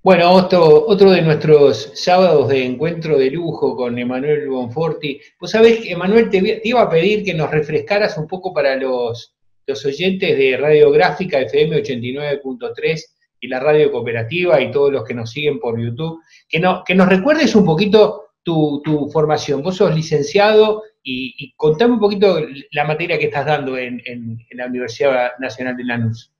Bueno, otro de nuestros sábados de encuentro de lujo con Emanuel Bonforti. Vos sabés que, Emanuel, te iba a pedir que nos refrescaras un poco para los oyentes de Radiográfica FM 89.3 y la radio cooperativa y todos los que nos siguen por YouTube, que nos recuerdes un poquito tu formación. Vos sos licenciado y contame un poquito la materia que estás dando en la Universidad Nacional de Lanús.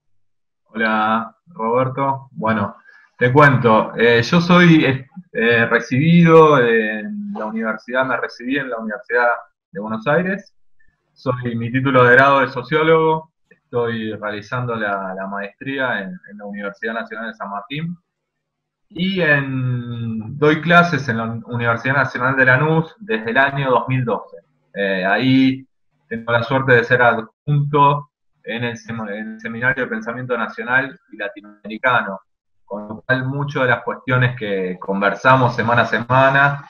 Hola, Roberto. Bueno, te cuento, yo soy recibido en la universidad, me recibí en la Universidad de Buenos Aires. Mi título de grado de sociólogo. Estoy realizando la maestría en la Universidad Nacional de San Martín. Y doy clases en la Universidad Nacional de Lanús desde el año 2012. Ahí tengo la suerte de ser adjunto en el Seminario de Pensamiento Nacional y Latinoamericano, con lo cual muchas de las cuestiones que conversamos semana a semana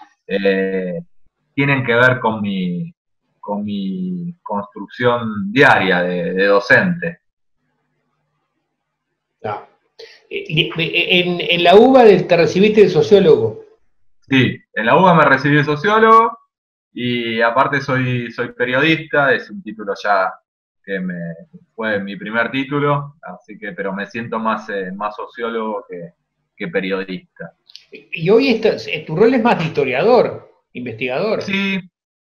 tienen que ver con mi construcción diaria de docente. Ah. En la UBA te recibiste de sociólogo. Sí, en la UBA me recibí de sociólogo y aparte soy periodista, es un título ya que fue mi primer título, así que pero me siento más sociólogo que periodista. Y hoy tu rol es más de historiador, investigador. Sí,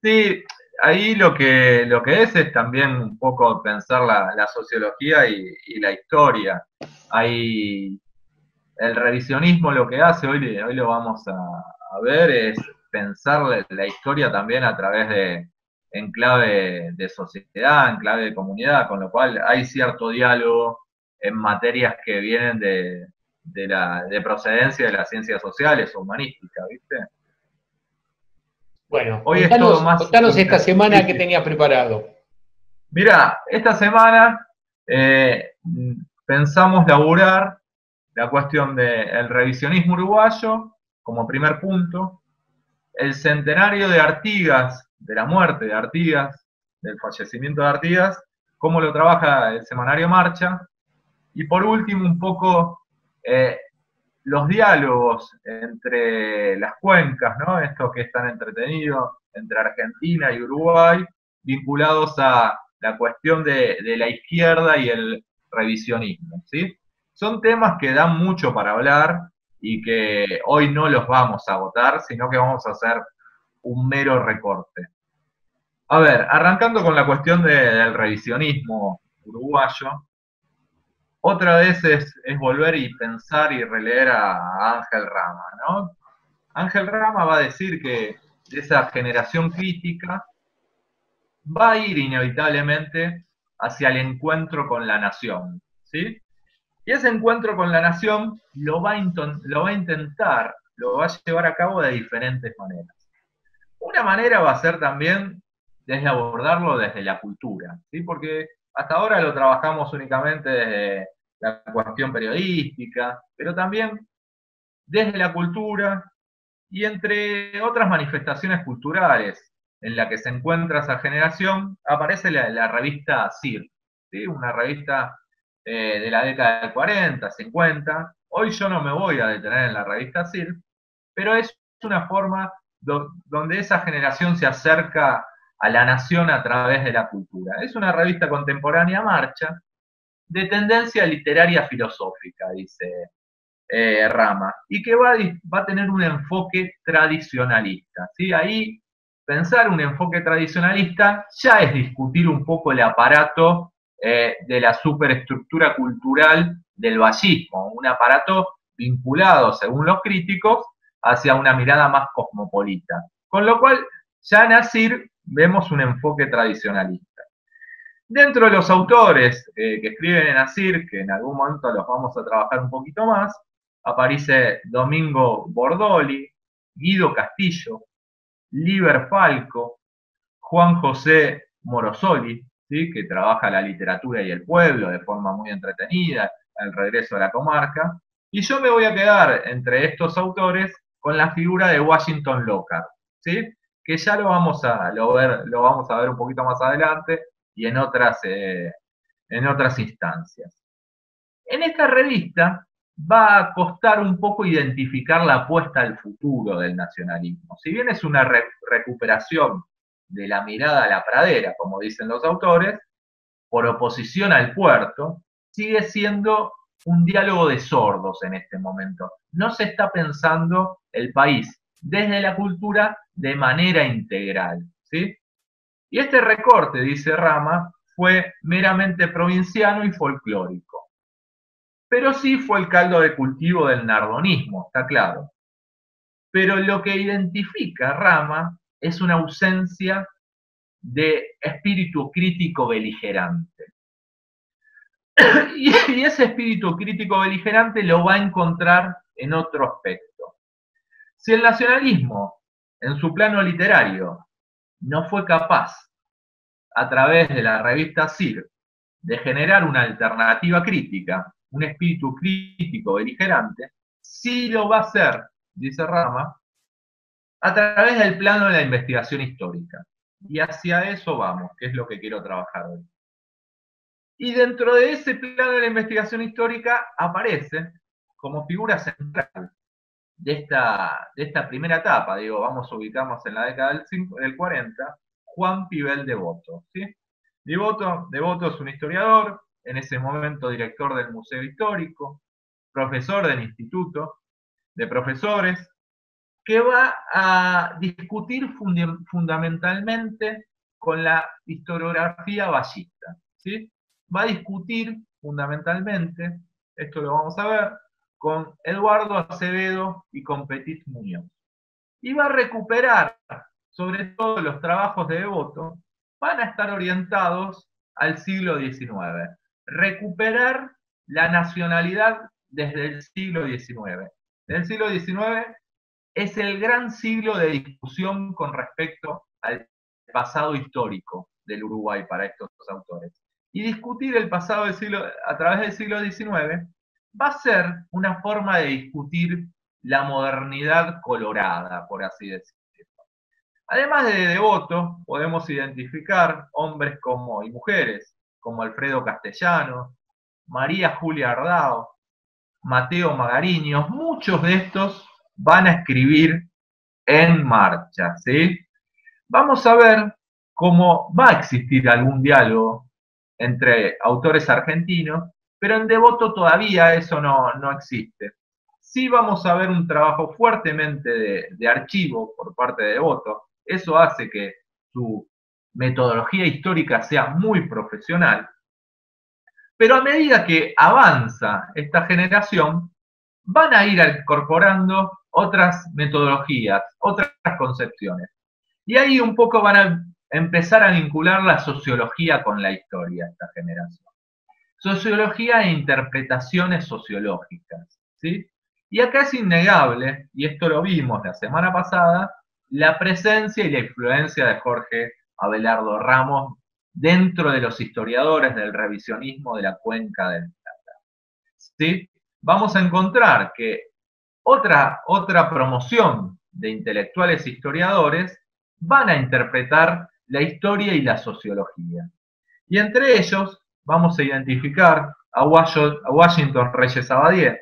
sí, ahí lo que es también un poco pensar la sociología y la historia. Hay el revisionismo lo que hace, hoy lo vamos a ver, es pensar la historia también a través en clave de sociedad, en clave de comunidad, con lo cual hay cierto diálogo en materias que vienen de procedencia de las ciencias sociales o humanísticas, ¿viste? Bueno, Hoy es todo más... contanos esta semana Sí, que sí. tenías preparado. Mirá, esta semana pensamos laburar la cuestión del revisionismo uruguayo como primer punto, el centenario de Artigas, de la muerte de Artigas, del fallecimiento de Artigas, cómo lo trabaja el semanario Marcha, y por último un poco los diálogos entre las cuencas, ¿no? Estos que están entretenidos entre Argentina y Uruguay, vinculados a la cuestión de la izquierda y el revisionismo, ¿sí? Son temas que dan mucho para hablar y que hoy no los vamos a agotar, sino que vamos a hacer un mero recorte. A ver, arrancando con la cuestión del revisionismo uruguayo, otra vez es volver y pensar y releer a Ángel Rama, ¿no? Ángel Rama va a decir que esa generación crítica va a ir inevitablemente hacia el encuentro con la nación, ¿sí? Y ese encuentro con la nación lo va a intentar, lo va a llevar a cabo de diferentes maneras. Una manera va a ser también desde abordarlo desde la cultura, ¿sí? Porque hasta ahora lo trabajamos únicamente desde la cuestión periodística, pero también desde la cultura y entre otras manifestaciones culturales en la que se encuentra esa generación, aparece la revista CIR, ¿sí? Una revista de la década del 40, 50. Hoy yo no me voy a detener en la revista CIR, pero es una forma donde esa generación se acerca a la nación a través de la cultura. Es una revista contemporánea Marcha, de tendencia literaria filosófica, dice Rama, y que va a tener un enfoque tradicionalista, ¿sí? Ahí pensar un enfoque tradicionalista ya es discutir un poco el aparato de la superestructura cultural del vallismo, un aparato vinculado, según los críticos, hacia una mirada más cosmopolita. Con lo cual, ya en Asir vemos un enfoque tradicionalista. Dentro de los autores que escriben en Asir, que en algún momento los vamos a trabajar un poquito más, aparece Domingo Bordoli, Guido Castillo, Liber Falco, Juan José Morosoli, ¿sí? Que trabaja la literatura y el pueblo de forma muy entretenida, el regreso a la comarca. Y yo me voy a quedar entre estos autores con la figura de Washington Lockhart, ¿sí? Que ya lo vamos a ver un poquito más adelante y en otras instancias. En esta revista va a costar un poco identificar la apuesta al futuro del nacionalismo. Si bien es una recuperación de la mirada a la pradera, como dicen los autores, por oposición al puerto, sigue siendo un diálogo de sordos en este momento. No se está pensando el país desde la cultura de manera integral, ¿sí? Y este recorte, dice Rama, fue meramente provinciano y folclórico. Pero sí fue el caldo de cultivo del nardonismo, está claro. Pero lo que identifica Rama es una ausencia de espíritu crítico beligerante. Y ese espíritu crítico beligerante lo va a encontrar en otro aspecto. Si el nacionalismo, en su plano literario, no fue capaz, a través de la revista CIR, de generar una alternativa crítica, un espíritu crítico beligerante, sí lo va a hacer, dice Rama, a través del plano de la investigación histórica. Y hacia eso vamos, que es lo que quiero trabajar hoy. Y dentro de ese plano de la investigación histórica aparece como figura central de esta primera etapa, digo, vamos a ubicarnos en la década del 40, Juan Pibel Devoto. ¿Sí? Devoto es un historiador, en ese momento director del Museo Histórico, profesor del Instituto de Profesores, que va a discutir fundamentalmente con la historiografía vallista. ¿Sí? Va a discutir fundamentalmente, esto lo vamos a ver, con Eduardo Acevedo y con Petit Muñoz. Y va a recuperar, sobre todo los trabajos de Devoto, van a estar orientados al siglo XIX. Recuperar la nacionalidad desde el siglo XIX. El siglo XIX es el gran siglo de discusión con respecto al pasado histórico del Uruguay para estos autores. Y discutir el pasado del siglo, a través del siglo XIX va a ser una forma de discutir la modernidad colorada, por así decirlo. Además de Devoto, podemos identificar hombres y mujeres como Alfredo Castellano, María Julia Ardao, Mateo Magariños. Muchos de estos van a escribir en marcha, ¿sí? Vamos a ver cómo va a existir algún diálogo entre autores argentinos, pero en Devoto todavía eso no existe. Sí vamos a ver un trabajo fuertemente de archivo por parte de Devoto. Eso hace que su metodología histórica sea muy profesional. Pero a medida que avanza esta generación, van a ir incorporando otras metodologías, otras concepciones. Y ahí un poco van a empezar a vincular la sociología con la historia, esta generación. Sociología e interpretaciones sociológicas, ¿sí? Y acá es innegable, y esto lo vimos la semana pasada, la presencia y la influencia de Jorge Abelardo Ramos dentro de los historiadores del revisionismo de la Cuenca del Plata. ¿Sí? Vamos a encontrar que otra promoción de intelectuales historiadores van a interpretar la historia y la sociología. Y entre ellos vamos a identificar a Washington Reyes Abadie,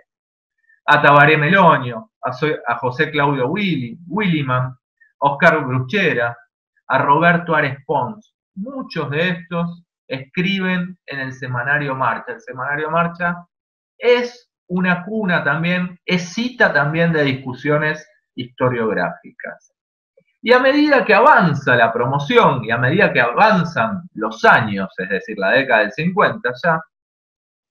a Tabaré Melonio, a José Claudio Williman, a Oscar Bruchera, a Roberto Ares Pons. Muchos de estos escriben en el semanario Marcha. El semanario Marcha es una cuna también, es cita también de discusiones historiográficas. Y a medida que avanza la promoción y a medida que avanzan los años, es decir, la década del 50 ya,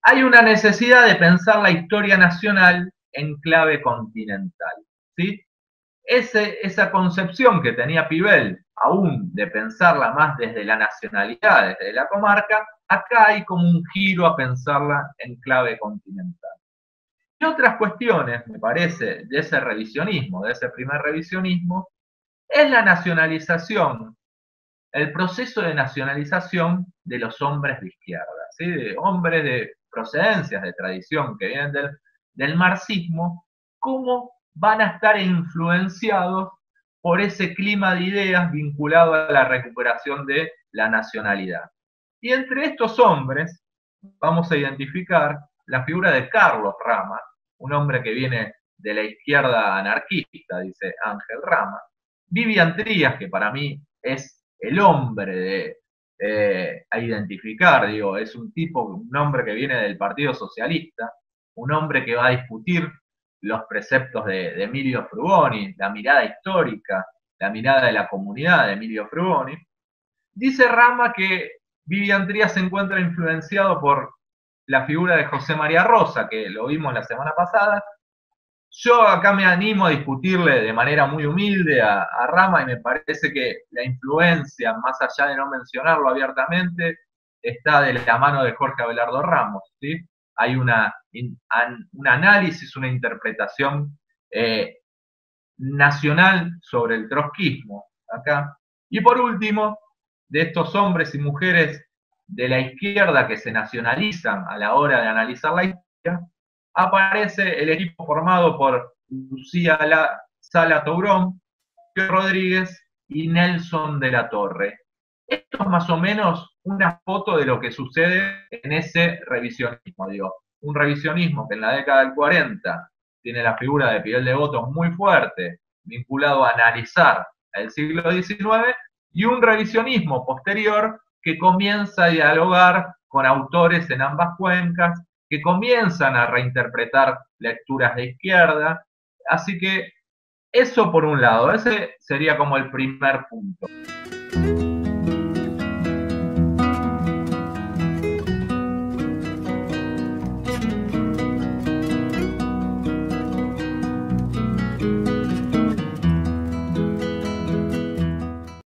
hay una necesidad de pensar la historia nacional en clave continental. ¿Sí? Esa concepción que tenía Pibel, aún de pensarla más desde la nacionalidad, desde la comarca, acá hay como un giro a pensarla en clave continental. Y otras cuestiones, me parece, de ese revisionismo, de ese primer revisionismo, es la nacionalización, el proceso de nacionalización de los hombres de izquierda, ¿sí? De hombres de procedencias, de tradición que vienen del marxismo, cómo van a estar influenciados por ese clima de ideas vinculado a la recuperación de la nacionalidad. Y entre estos hombres vamos a identificar la figura de Carlos Rama, un hombre que viene de la izquierda anarquista, dice Ángel Rama. Vivian Trías, que para mí es el hombre a identificar, digo, es un hombre que viene del Partido Socialista, un hombre que va a discutir los preceptos de Emilio Frugoni, la mirada histórica, la mirada de la comunidad de Emilio Frugoni. Dice Rama que Vivian Trías se encuentra influenciado por la figura de José María Rosa, que lo vimos la semana pasada. Yo acá me animo a discutirle de manera muy humilde a Rama, y me parece que la influencia, más allá de no mencionarlo abiertamente, está de la mano de Jorge Abelardo Ramos, ¿sí? Hay un análisis, una interpretación nacional sobre el trotskismo acá. Y por último, de estos hombres y mujeres de la izquierda que se nacionalizan a la hora de analizar la historia, aparece el equipo formado por Lucía Sala Tourón, Rodríguez y Nelson de la Torre. Esto es más o menos una foto de lo que sucede en ese revisionismo, digo. Un revisionismo que en la década del 40 tiene la figura de Fidel Devoto muy fuerte, vinculado a analizar el siglo XIX, y un revisionismo posterior que comienza a dialogar con autores en ambas cuencas, que comienzan a reinterpretar lecturas de izquierda. Así que eso por un lado, ese sería como el primer punto.